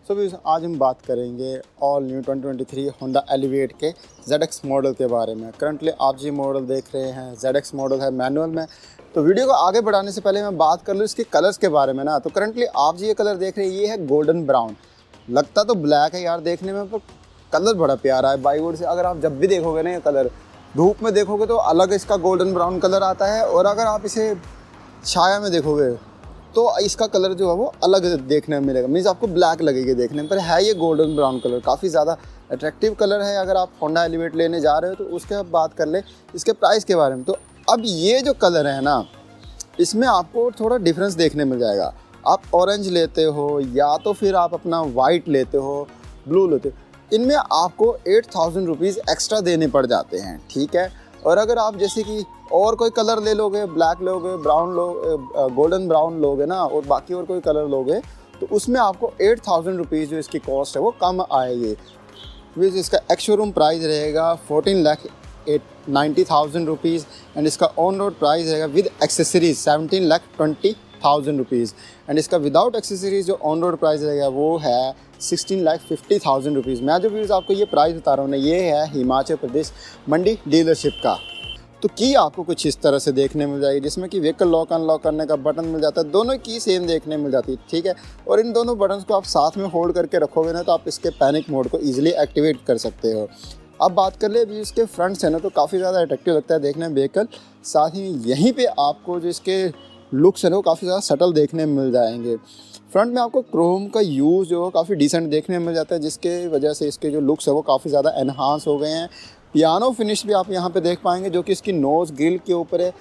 सो भी आज हम बात करेंगे ऑल न्यू 2023 होंडा एलिवेट के ZX मॉडल के बारे में। करंटली आप जी मॉडल देख रहे हैं, ZX मॉडल है मैनुअल में। तो वीडियो को आगे बढ़ाने से पहले मैं बात कर लूँ इसके कलर्स के बारे में ना। तो करंटली आप जी ये कलर देख रहे हैं, ये है गोल्डन ब्राउन। लगता तो ब्लैक है यार देखने में, पर कलर बड़ा प्यारा है बाईवुड से। अगर आप जब भी देखोगे ना ये कलर धूप में देखोगे तो अलग इसका गोल्डन ब्राउन कलर आता है, और अगर आप इसे छाया में देखोगे तो इसका कलर जो है वो अलग देखने में मिलेगा। मीन्स आपको ब्लैक लगेगी देखने में, पर है ये गोल्डन ब्राउन कलर। काफ़ी ज़्यादा अट्रैक्टिव कलर है। अगर आप होंडा एलिवेट लेने जा रहे हो तो उसके अब बात कर ले इसके प्राइस के बारे में। तो अब ये जो कलर है ना, इसमें आपको थोड़ा डिफरेंस देखने मिल जाएगा। आप ऑरेंज लेते हो या तो फिर आप अपना वाइट लेते हो, ब्लू लेते हो, इनमें आपको 8000 रुपीज़ एक्स्ट्रा देने पड़ जाते हैं, ठीक है। और अगर आप जैसे कि और कोई कलर ले लोगे, ब्लैक लोगे, ब्राउन लोगे, गोल्डन ब्राउन लोगे ना, और बाकी और कोई कलर लोगे, तो उसमें आपको 8000 रुपीज़ जो इसकी कॉस्ट है वो कम आएगी। विच इसका एक्स शोरूम प्राइस रहेगा 14,90,000 रुपीज़, एंड इसका ऑन रोड प्राइस रहेगा विद एक्सेसरीज 17,20,000 रुपीज़, एंड इसका विदाउट एक्सेसरीज जो ऑन रोड प्राइस रहेगा वो है 16,50,000 रुपीज़। मैं जो व्यूज़ आपको ये प्राइस बता रहा हूँ ना, ये है हिमाचल प्रदेश मंडी डीलरशिप का। तो की आपको कुछ इस तरह से देखने मिल जाएगी, जिसमें कि व्हीकल लॉक अनलॉक करने का बटन मिल जाता है। दोनों की सेम देखने मिल जाती है, ठीक है। और इन दोनों बटन्स को आप साथ में होल्ड करके रखोगे ना, तो आप इसके पैनिक मोड को ईजिली एक्टिवेट कर सकते हो। अब बात कर ले अभी इसके फ्रंट से ना, तो काफ़ी ज़्यादा अट्रैक्टिव लगता है देखने में व्हीकल। साथ ही यहीं पर आपको जो इसके लुक्स है ना वो काफ़ी ज़्यादा सटल देखने में मिल जाएंगे। फ्रंट में आपको क्रोम का यूज़ जो है काफ़ी डिसेंट देखने में मिल जाता है, जिसके वजह से इसके जो लुक्स है वो काफ़ी ज़्यादा एनहांस हो गए हैं। पियानो फिनिश भी आप यहाँ पे देख पाएंगे, जो कि इसकी नोज़ ग्रिल के ऊपर है,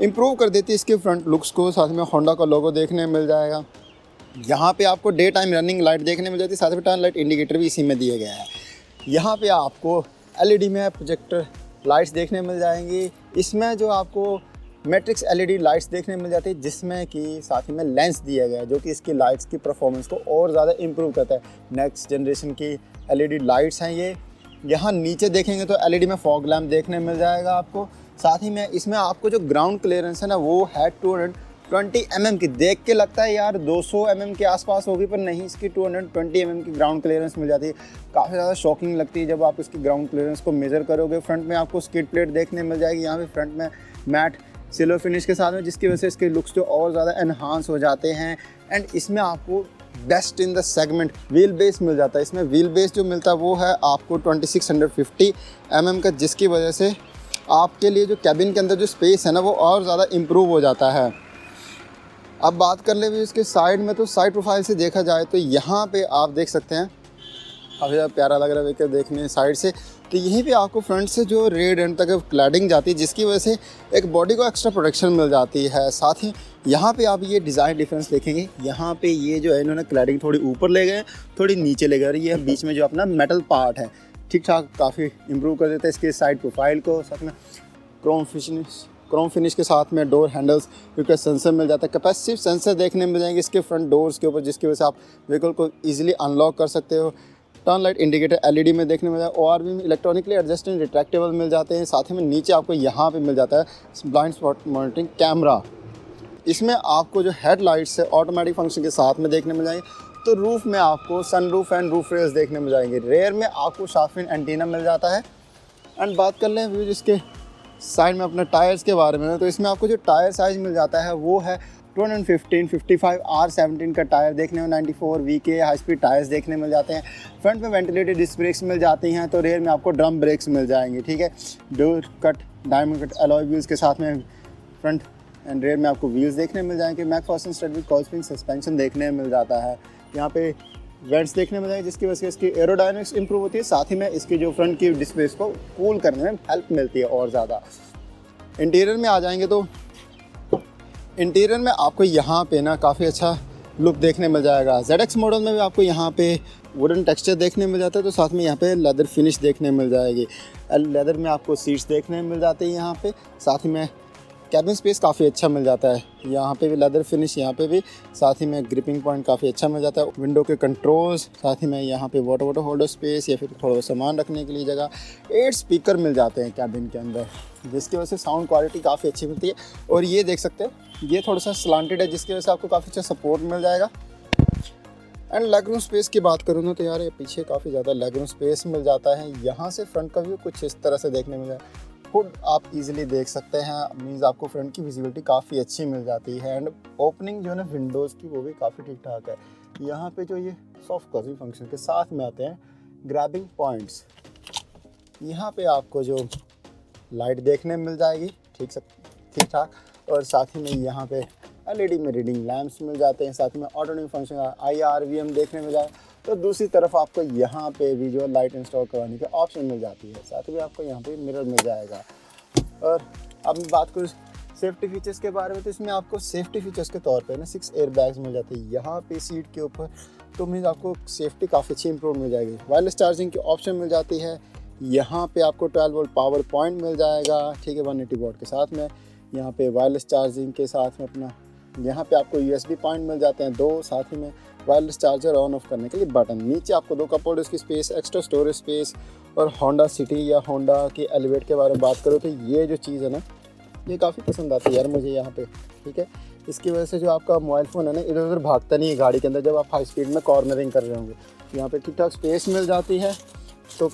इम्प्रूव कर देती है इसके फ्रंट लुक्स को। साथ में होंडा का लोगो देखने में मिल जाएगा। यहाँ पे आपको डे टाइम रनिंग लाइट देखने मिल जाती है, साथ में टर्न लाइट इंडिकेटर भी इसी में दिए गए हैं। यहाँ पे आपको LED में प्रोजेक्टर लाइट्स देखने मिल जाएंगी। इसमें जो आपको मैट्रिक्स LED लाइट्स देखने मिल जाती है, जिसमें कि साथ ही में लेंस दिया गया है, जो कि इसकी लाइट्स की परफॉर्मेंस को और ज़्यादा इम्प्रूव करता है। नेक्स्ट जनरेशन की LED लाइट्स हैं ये। यहाँ नीचे देखेंगे तो LED में फॉग लैम्प देखने मिल जाएगा आपको। साथ ही में इसमें आपको जो ग्राउंड क्लियरेंस है ना, वो है 220 mm की। देख के लगता है यार 200 mm के आसपास होगी, पर नहीं, इसकी 220 mm की ग्राउंड क्लियरेंस मिल जाती है। काफ़ी ज़्यादा शॉकिंग लगती है जब आप इसकी ग्राउंड क्लियरेंस को मेज़र करोगे। फ्रंट में आपको स्किड प्लेट देखने मिल जाएगी। यहाँ पे फ्रंट में मैट सिल्वर फिनिश के साथ में, जिसकी वजह से इसके लुक्स जो और ज़्यादा एनहांस हो जाते हैं। एंड इसमें आपको best in the segment wheelbase मिल जाता है। इसमें व्हील बेस जो मिलता है वो है आपको 2650 mm का, जिसकी वजह से आपके लिए जो कैबिन के अंदर जो स्पेस है ना वो और ज़्यादा इम्प्रूव हो जाता है। अब बात कर ले भी इसके साइड में, तो साइड प्रोफाइल से देखा जाए तो यहाँ पे आप देख सकते हैं, काफ़ी ज़्यादा प्यारा लग रहा है व्हीकल देखने साइड से। तो यहीं पे आपको फ्रंट से जो रेड एंड तक क्लैडिंग जाती है, जिसकी वजह से एक बॉडी को एक्स्ट्रा प्रोटेक्शन मिल जाती है। साथ ही यहाँ पे आप ये डिज़ाइन डिफरेंस देखेंगे, यहाँ पे ये जो है इन्होंने क्लैडिंग थोड़ी ऊपर ले गए, थोड़ी नीचे ले गए, और ये बीच में जो अपना मेटल पार्ट है ठीक ठाक काफ़ी इंप्रूव कर देता है इसके साइड प्रोफाइल को। साथ में क्रोम फिनिश के साथ में डोर हैंडल्स क्योंकि सेंसर मिल जाता है। कैपेसिटिव सेंसर देखने मिल जाएंगे इसके फ्रंट डोर्स के ऊपर, जिसकी वजह से आप व्हीकल को ईजिली अनलॉक कर सकते हो। टर्न लाइट इंडिकेटर LED में देखने मिल जाएगा। ORV में इलेक्ट्रॉनिकली एडजस्टिंग रिट्रैक्टेबल मिल जाते हैं। साथ ही में नीचे आपको यहाँ पे मिल जाता है ब्लाइंड स्पॉट मॉनिटरिंग कैमरा। इसमें आपको जो हेडलाइट्स है ऑटोमेटिक फंक्शन के साथ में देखने मिल जाएंगे। तो रूफ में आपको सनरूफ एंड रूफ रेस देखने मिल जाएंगे। रेयर में आपको शार्क एंटीना मिल जाता है। एंड बात कर लें व्यू जिसके साइड में अपने टायर्स के बारे में, तो इसमें आपको जो टायर साइज़ मिल जाता है वो है 215/55 R17 का टायर देखने में 94 VK हाई स्पीड टायर्स देखने मिल जाते हैं। फ्रंट में वेंटिलेटेड डिस्क ब्रेक्स मिल जाती हैं। तो रेयर में आपको ड्रम ब्रेक्स मिल जाएंगे, ठीक है। Door cut diamond cut alloy wheels के साथ में फ्रंट एंड रेयर में आपको व्हील्स देखने मिल जाएंगे। Macpherson stud with coil spring suspension देखने मिल जाता है। यहाँ पे वेंट्स देखने मिल जाएंगे, जिसकी वजह से इसकी एरोडायनेमिक्स इंप्रूव होती है। साथ ही में इसकी जो फ्रंट की डिस्क ब्रेक्स को कूल करने में हेल्प मिलती है और ज़्यादा। इंटीरियर में आ जाएंगे तो इंटीरियर में आपको यहाँ पे ना काफ़ी अच्छा लुक देखने मिल जाएगा। ZX मॉडल में भी आपको यहाँ पे वुडन टेक्सचर देखने मिल जाता है। तो साथ में यहाँ पे लेदर फिनिश देखने मिल जाएगी। लेदर में आपको सीट्स देखने मिल जाते हैं यहाँ पे। साथ ही में कैबिन स्पेस काफ़ी अच्छा मिल जाता है। यहाँ पे भी लेदर फिनिश, यहाँ पे भी। साथ ही में ग्रिपिंग पॉइंट काफ़ी अच्छा मिल जाता है। विंडो के कंट्रोल्स, साथ ही में यहाँ पे वाटर होल्डर स्पेस या फिर थोड़ा सामान रखने के लिए जगह। 8 स्पीकर मिल जाते हैं कैबिन के अंदर, जिसकी वजह से साउंड क्वालिटी काफ़ी अच्छी मिलती है। और ये देख सकते हैं ये थोड़ा सा स्लांटेड है, जिसकी वजह से आपको काफ़ी अच्छा सपोर्ट मिल जाएगा। एंड लेग रूम स्पेस की बात करूँ ना तो यार ये पीछे काफ़ी ज़्यादा लेग रूम स्पेस मिल जाता है। यहाँ से फ्रंट का व्यू कुछ इस तरह से देखने मिल जाए। हुड आप इजीली देख सकते हैं, मीन्स आपको फ्रंट की विजिबिलिटी काफ़ी अच्छी मिल जाती है। एंड ओपनिंग जो है ना विंडोज़ की वो भी काफ़ी ठीक ठाक है। यहाँ पे जो ये सॉफ्ट कर्विंग फंक्शन के साथ में आते हैं ग्रैबिंग पॉइंट्स, यहाँ पे आपको जो लाइट देखने मिल जाएगी ठीक ठाक, और साथ ही में यहाँ पे एलईडी में रीडिंग लैंप्स मिल जाते हैं, साथ में ऑटोमेटिक फंक्शन IRVM देखने मिल जाए। तो दूसरी तरफ आपको यहाँ पे भी जो लाइट इंस्टॉल करवाने के ऑप्शन मिल जाती है, साथ में आपको यहाँ पे मिरर मिल जाएगा। और अब मैं बात करूँ सेफ्टी फीचर्स के बारे में, तो इसमें आपको सेफ्टी फीचर्स के तौर पे ना 6 एयर बैग्स मिल जाते हैं यहाँ पे सीट के ऊपर। तो मीन्स आपको सेफ्टी काफ़ी अच्छी इंप्रूव मिल जाएगी। वायरलेस चार्जिंग की ऑप्शन मिल जाती है। यहाँ पे आपको 12 वोल्ट पावर पॉइंट मिल जाएगा, ठीक है, 180 वॉट के साथ में। यहाँ पे वायरलेस चार्जिंग के साथ में अपना यहाँ पे आपको USB पॉइंट मिल जाते हैं 2, साथ ही में वायरलेस चार्जर ऑन ऑफ करने के लिए बटन। नीचे आपको 2 कप होल्डर्स की स्पेस, एक्स्ट्रा स्टोरेज स्पेस। और होंडा सिटी या होंडा की एलिवेट के बारे में बात करो तो ये जो चीज़ है ना ये काफ़ी पसंद आती है यार मुझे यहाँ पे, ठीक है। इसकी वजह से जो आपका मोबाइल फ़ोन है ना इधर उधर भागता नहीं है गाड़ी के अंदर जब आप हाई स्पीड में कॉर्नरिंग कर रहे होंगे। यहाँ पे ठीक ठाक स्पेस मिल जाती है। तो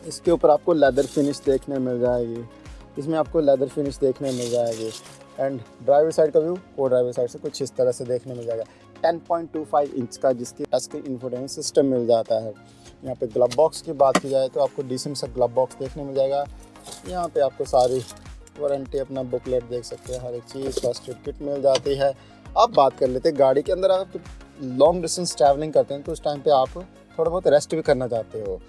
इसके ऊपर आपको लेदर फिनिश देखने मिल जाएगी, इसमें आपको लेदर फिनिश देखने मिल जाएगी। एंड ड्राइवर साइड का व्यू वो ड्राइवर साइड से कुछ इस तरह से देखने मिल जाएगा। 10.25 इंच का जिसकी टच स्क्रीन इंफोटेनमेंट सिस्टम मिल जाता है। यहाँ पे ग्लव बॉक्स की बात की जाए तो आपको डिसेंट सा ग्लव बॉक्स देखने मिल जाएगा। यहाँ पे आपको सारी वारंटी अपना बुकलेट देख सकते हैं, हर एक चीज़ फर्स्ट एड किट मिल जाती है। अब बात कर लेते हैं गाड़ी के अंदर आप लॉन्ग डिस्टेंस ट्रैवलिंग करते हैं तो उस टाइम पे आप थोड़ा बहुत रेस्ट भी करना चाहते हो,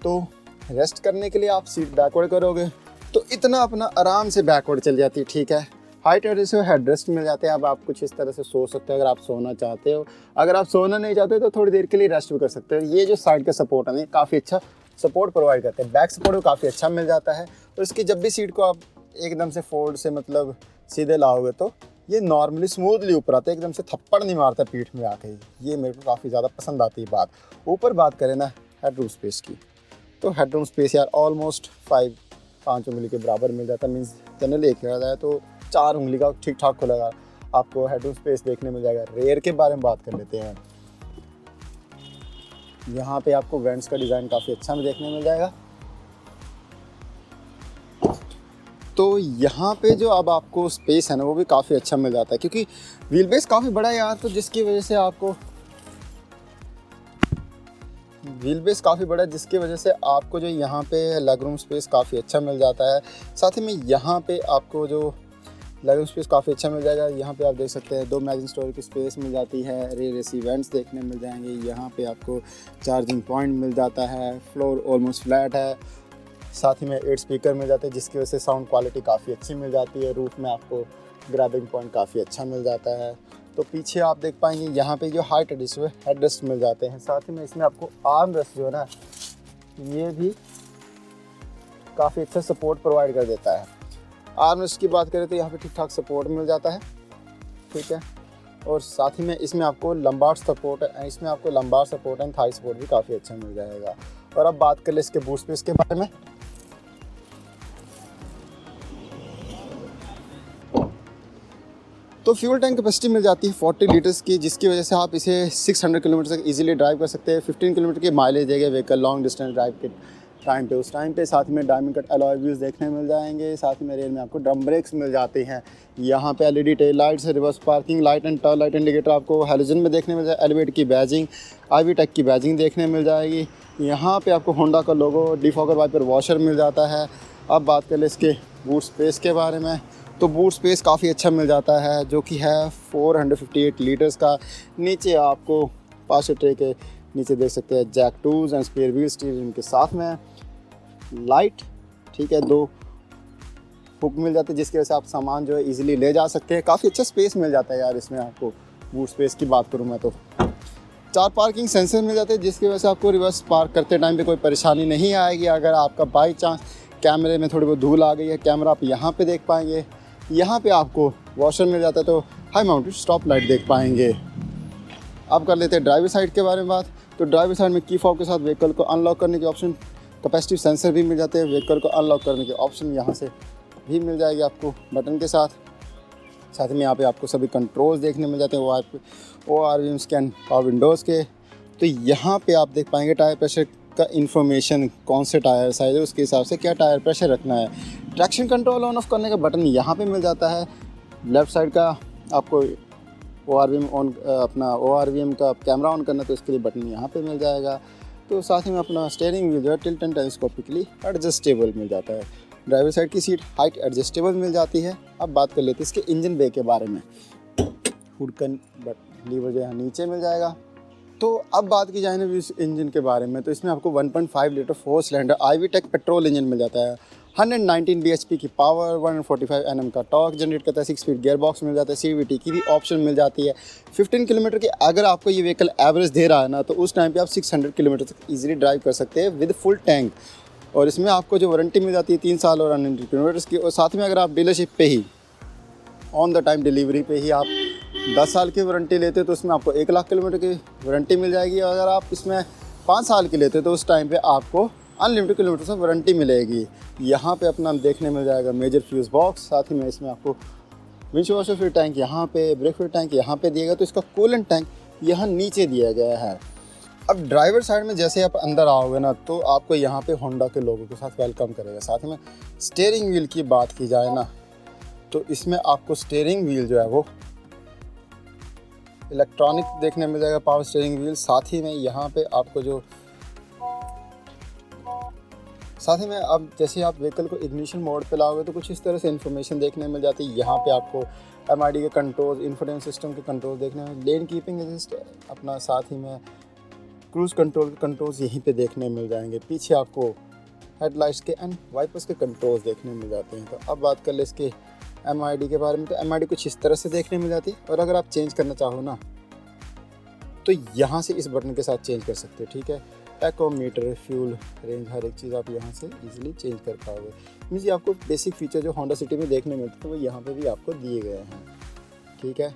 तो रेस्ट करने के लिए आप सीट बैकवर्ड करोगे तो इतना अपना आराम से बैकवर्ड चल जाती है, ठीक है। हाइट एडजस्ट हेड रेस्ट मिल जाते हैं। अब आप कुछ इस तरह से सो सकते हो अगर आप सोना चाहते हो। अगर आप सोना नहीं चाहते तो थोड़ी देर के लिए रेस्ट भी कर सकते हो। ये जो साइड का सपोर्ट है काफ़ी अच्छा सपोर्ट प्रोवाइड करते हैं। बैक सपोर्ट भी काफ़ी अच्छा मिल जाता है। और इसकी जब भी सीट को आप एकदम से फोल्ड से मतलब सीधे लाओगे तो ये नॉर्मली स्मूथली ऊपर आता है, एकदम से थप्पड़ नहीं मारता पीठ में आके। ये मेरे को काफ़ी ज़्यादा पसंद आती है बात। ऊपर बात करें ना हेडरूम स्पेस की, तो हेडरूम स्पेस यार ऑलमोस्ट 5 उंगली के बराबर मिल जाता है। मीन्स जनरली एक कहा जाए तो 4 उंगली का ठीक ठाक खुलेगा आपको हेडरूम स्पेस देखने मिल जाएगा। रेयर के बारे में बात कर लेते हैं। यहाँ पे आपको वेंट्स का डिज़ाइन काफ़ी अच्छा में देखने मिल जाएगा। तो यहाँ पे जो अब आपको स्पेस है ना वो भी काफ़ी अच्छा मिल जाता है क्योंकि व्हील बेस काफ़ी बड़ा है यार, तो जिसकी वजह से आपको व्हील बेस काफ़ी बड़ा है जिसकी वजह से आपको जो यहाँ पे लेग रूम स्पेस काफ़ी अच्छा मिल जाता है। साथ ही में यहाँ पे आपको जो लेग रूम स्पेस काफ़ी अच्छा मिल जाएगा। यहाँ पे आप देख सकते हैं 2 मैगजीन स्टोरेज की स्पेस मिल जाती है। रेयर एसी वेंट्स देखने मिल जाएंगे। यहाँ पे आपको चार्जिंग पॉइंट मिल जाता है। फ्लोर ऑलमोस्ट फ्लैट है। साथ ही में 8 स्पीकर मिल जाते हैं जिसकी वजह से साउंड क्वालिटी काफ़ी अच्छी मिल जाती है। रूफ में आपको ग्रैबिंग पॉइंट काफ़ी अच्छा मिल जाता है। तो पीछे आप देख पाएंगे यहाँ पे जो हाइट एडजस्ट हुए हेड रेस्ट मिल जाते हैं। साथ ही में इसमें आपको आर्म रेस्ट जो है ना ये भी काफ़ी अच्छा सपोर्ट प्रोवाइड कर देता है। आर्म रेस्ट की बात करें तो यहाँ पे ठीक ठाक सपोर्ट मिल जाता है, ठीक है। और साथ ही में इसमें आपको लंबार सपोर्ट है, इसमें आपको lumbar support and Thai support भी काफ़ी अच्छा मिल जाएगा। और अब बात कर ले इसके बूट स्पेस के बारे में। तो फ्यूल टैंक कैपेसिटी मिल जाती है 40 लीटर्स की, जिसकी वजह से आप इसे 600 किलोमीटर तक इजीली ड्राइव कर सकते हैं। 15 किलोमीटर की माइलेज देगा व्हीकल लॉन्ग डिस्टेंस ड्राइव के टाइम पे। उस टाइम पे साथ में डायमंड कट अलॉय व्हील्स देखने मिल जाएंगे। साथ में रेल में आपको ड्रम ब्रेक्स मिल जाते हैं। यहाँ पे LED tail lights, reverse parking light and turn light indicator आपको हैलोजन में देखने मिल जाए। एलिवेट की बैजिंग, IV टेक की बैजिंग देखने मिल जाएगी। यहाँ पे आपको होंडा का लोगो, डिफॉगर वाइपर वॉशर मिल जाता है। अब बात कर ले इसके बूट स्पेस के बारे में, तो बूट स्पेस काफ़ी अच्छा मिल जाता है जो कि है 458 लीटर्स का। नीचे आपको पास ट्रे के नीचे देख सकते हैं jack tools and spare wheel steering के साथ में लाइट, ठीक है। 2 हुक मिल जाते हैं जिसकी वजह से आप सामान जो है इजीली ले जा सकते हैं। काफ़ी अच्छा स्पेस मिल जाता है यार इसमें। आपको बूट स्पेस की बात करूँ मैं तो 4 पार्किंग सेंसर मिल जाते हैं जिसकी वजह से आपको रिवर्स पार्क करते टाइम पे कोई परेशानी नहीं आएगी। अगर आपका बाई चांस कैमरे में थोड़ी बहुत धूल आ गई है, कैमरा आप यहाँ पे देख पाएंगे। यहाँ पे आपको वॉशर मिल जाता है तो हाई माउंटेड स्टॉप लाइट देख पाएंगे। अब कर लेते हैं ड्राइवर साइड के बारे में बात। तो ड्राइवर साइड में की फॉब के साथ व्हीकल को अनलॉक करने के ऑप्शन, कैपेसिटिव सेंसर भी मिल जाते हैं। व्हीकल को अनलॉक करने के ऑप्शन यहाँ से भी मिल जाएगी आपको बटन के साथ। साथ में यहाँ पे आपको सभी कंट्रोल्स देखने मिल जाते हैं ORVM स्कैन पावर विंडोज़ के। तो यहाँ पे आप देख पाएंगे टायर प्रेशर का इंफॉर्मेशन, कौन से टायर साइज़ है उसके हिसाब से क्या टायर प्रेशर रखना है। ट्रैक्शन कंट्रोल ऑन ऑफ करने का बटन यहाँ पे मिल जाता है। लेफ़्ट साइड का आपको ORVM का कैमरा ऑन करना, तो इसके लिए बटन यहाँ पे मिल जाएगा। तो साथ ही में अपना स्टीयरिंग व्हील जो है टिल्ट एंड टेलीस्कोपिकली एडजस्टेबल मिल जाता है। ड्राइवर साइड की सीट हाइट एडजस्टेबल मिल जाती है। अब बात कर लेते हैं इसके इंजन बे के बारे में। हुड का लीवर जो है नीचे मिल जाएगा। तो अब बात की जाए ना इस इंजन के बारे में, तो इसमें आपको 1.5 litre 4 cylinder IV-TEC petrol engine मिल जाता है। 119 bhp की पावर, 145 Nm का टॉर्क जनरेट करता है। 6 स्पीड गियर बॉक्स मिल जाता है। CVT की भी ऑप्शन मिल जाती है। 15 किलोमीटर की अगर आपको ये व्हीकल एवरेज दे रहा है ना, तो उस टाइम पे आप 600 किलोमीटर तक ईजिली ड्राइव कर सकते हैं विद फुल टैंक। और इसमें आपको जो वारंटी मिल जाती है 3 साल और 100 किलोमीटर की। और साथ में अगर आप डीलरशिप पे ही ऑन द टाइम डिलीवरी पे ही आप 10 साल की वारंटी लेते तो उसमें आपको 1 लाख किलोमीटर की वारंटी मिल जाएगी। और अगर आप इसमें 5 साल की लेते तो उस टाइम पे आपको अनलिमिटेड किलोमीटर से वारंटी मिलेगी। यहाँ पे अपना देखने मिल जाएगा मेजर फ्यूज़ बॉक्स। साथ ही में इसमें आपको विंच वॉशर फिर टैंक यहाँ पे, ब्रेक फिर टैंक यहाँ पे दिएगा। तो इसका कूलेंट टैंक यहाँ नीचे दिया गया है। अब ड्राइवर साइड में जैसे आप अंदर आओगे ना, तो आपको यहाँ पे होंडा के लोगों के साथ वेलकम करेगा। साथ में स्टीयरिंग व्हील की बात की जाए ना, तो इसमें आपको स्टीयरिंग व्हील जो है वो इलेक्ट्रॉनिक देखने मिल जाएगा, पावर स्टीयरिंग व्हील। साथ ही में यहाँ पे आपको जो अब जैसे आप व्हीकल को इग्निशन मोड पे लाओगे तो कुछ इस तरह से इन्फॉर्मेशन देखने मिल जाती है। यहाँ पे आपको MID के कंट्रोल, इंफोटेनमेंट सिस्टम के कंट्रोल देखने में, लेन कीपिंग असिस्ट अपना, साथ ही में क्रूज़ कंट्रोल के कंट्रोल्स यहीं पे देखने मिल जाएंगे। पीछे आपको हेडलाइट्स के एंड वाइपर्स के कंट्रोल्स देखने मिल जाते हैं। तो अब बात कर ले इसके MID के बारे में, तो MID कुछ इस तरह से देखने मिल जाती है। और अगर आप चेंज करना चाहो ना, तो यहाँ से इस बटन के साथ चेंज कर सकते हो। ठीक है, टैकोमीटर, फ्यूल रेंज, हर एक चीज़ आप यहाँ से इजीली चेंज कर पाओगे। मीन्स ये आपको बेसिक फीचर जो होंडा सिटी में देखने मिलते हैं वो यहाँ पे भी आपको दिए गए हैं। ठीक है,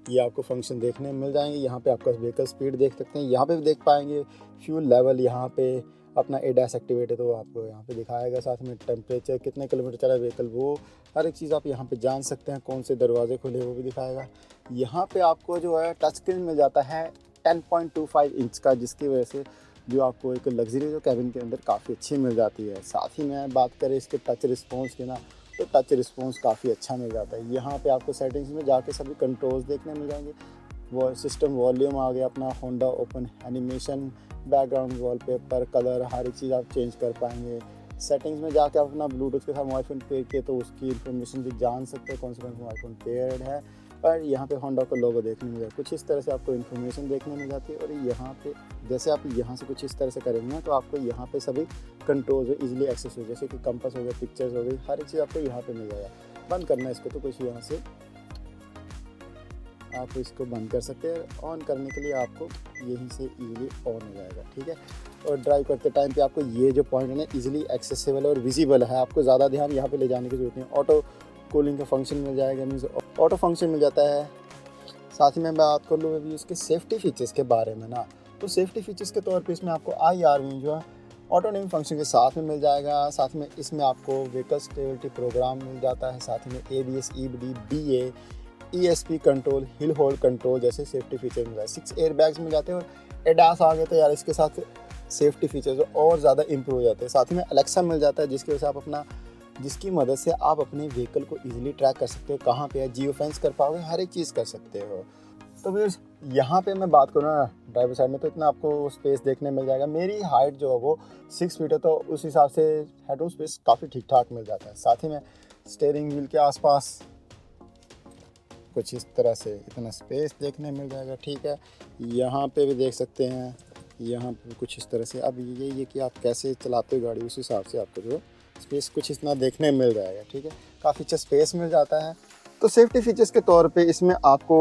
ये आपको फंक्शन देखने मिल जाएंगे। यहाँ पे आपका व्हीकल स्पीड देख सकते हैं, यहाँ पे भी देख पाएंगे। फ्यूल लेवल यहाँ पे अपना ADAS एक्टिवेट है तो आपको यहाँ पे दिखाएगा। साथ में टेम्परेचर, कितने किलोमीटर चला व्हीकल, वो हर एक चीज़ आप यहाँ पे जान सकते हैं। कौन से दरवाजे खुले वो भी दिखाएगा। यहाँ पे आपको जो है टच स्क्रीन मिल जाता है 10.25 इंच का, जिसकी वजह से जो आपको एक लग्जरी जो कैबिन के अंदर काफ़ी अच्छी मिल जाती है। साथ ही में बात करें इसके टच रिस्पॉन्स की ना, तो टच रिस्पॉन्स काफ़ी अच्छा मिल जाता है। यहाँ पे आपको सेटिंग्स में जाके सभी कंट्रोल्स देखने मिल जाएंगे। वो सिस्टम वॉल्यूम आ गया, अपना Honda open, animation, background, wallpaper, colour, हर एक चीज़ आप चेंज कर पाएंगे। सेटिंग्स में जाके आप अपना ब्लूटूथ के साथ मोबाइल फ़ोन पेयर किए तो उसकी इन्फॉर्मेशन भी जान सकते हैं, कौन सा मोबाइल फ़ोन पेयर्ड है। पर यहाँ पे होंडा का लोगो देखने मिल जाएगा। कुछ इस तरह से आपको इन्फॉर्मेशन देखने मिल जाती है। और यहाँ पे जैसे आप यहाँ से कुछ इस तरह से करेंगे तो आपको यहाँ पे सभी कंट्रोल जो इजीली एक्सेस हो, जैसे कि कंपास हो गया, पिक्चर्स हो गई, हर एक चीज़ आपको यहाँ पे मिल जाएगा। बंद करना है इसको तो कुछ यहाँ से आप इसको बंद कर सकते हैं। ऑन करने के लिए आपको यहीं से इजीली ऑन हो जाएगा। ठीक है, और ड्राइव करते टाइम पे आपको ये जो पॉइंट है ना इजीली एक्सेसिबल और विजिबल है। आपको ज़्यादा ध्यान यहाँ पे ले जाने की जरूरत नहीं। ऑटो कूलिंग का फंक्शन मिल जाएगा, मीन्स ऑटो फंक्शन मिल जाता है। साथ ही में बात कर लूँ अभी इसके सेफ्टी फीचर्स के बारे में ना, तो सेफ्टी फीचर्स के तौर पे इसमें आपको IRV जो है ऑटो नेम फंक्शन के साथ में मिल जाएगा। साथ में इसमें आपको व्हीकल स्टेबिलिटी प्रोग्राम मिल जाता है। साथ में ABS, EBD, BA, ESP control, हिल होल्ड कंट्रोल जैसे सेफ्टी फीचर मिल जाए। 6 एयरबैग्स मिल जाते हैं। और ADAS आ गए तो यार इसके साथ सेफ्टी फीचर्स और ज़्यादा इंप्रूव हो जाते हैं। साथ ही में अलेक्सा मिल जाता है, जिसकी वजह से जिसकी मदद से आप अपने व्हीकल को इजीली ट्रैक कर सकते हो, कहाँ पे है, जियो फेंस कर पाओगे, हर एक चीज़ कर सकते हो। तो फिर यहाँ पे मैं बात करूँ ना ड्राइवर साइड में, तो इतना आपको स्पेस देखने मिल जाएगा। मेरी हाइट जो है वो 6 फीट है, तो उस हिसाब से हेडरूम स्पेस काफ़ी ठीक ठाक मिल जाता है। साथ ही में स्टीयरिंग व्हील के आसपास कुछ इस तरह से इतना स्पेस देखने मिल जाएगा। ठीक है, यहाँ पे भी देख सकते हैं, यहाँ पे कुछ इस तरह से। अब ये कि आप कैसे चलाते हो गाड़ी, उस हिसाब से आपको जो स्पेस कुछ इतना देखने मिल जाएगा। ठीक है, काफ़ी अच्छा स्पेस मिल जाता है। तो सेफ्टी फीचर्स के तौर पे इसमें आपको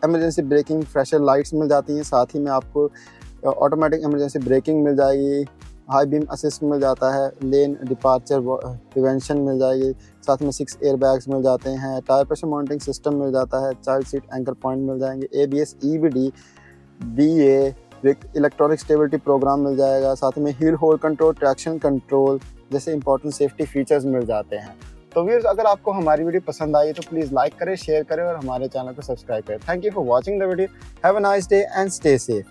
इमरजेंसी ब्रेकिंग, फ्लैशर लाइट्स मिल जाती हैं। साथ ही में आपको ऑटोमेटिक इमरजेंसी ब्रेकिंग मिल जाएगी, हाई बीम असिस्ट मिल जाता है, लेन डिपार्चर प्रिवेंशन मिल जाएगी। साथ में 6 एयरबैग्स मिल जाते हैं, टायर प्रेशर मॉनिटरिंग सिस्टम मिल जाता है, चाइल्ड सीट एंकर पॉइंट मिल जाएंगे, ABS, EBD, BA, electronic stability program मिल जाएगा। साथ में hill hold control, traction control जैसे इंपॉर्टेंट सेफ्टी फीचर्स मिल जाते हैं। तो व्यूअर्स अगर आपको हमारी वीडियो पसंद आई तो प्लीज़ लाइक करें, शेयर करें और हमारे चैनल को सब्सक्राइब करें। Thank you for watching the video. Have a nice day and stay safe.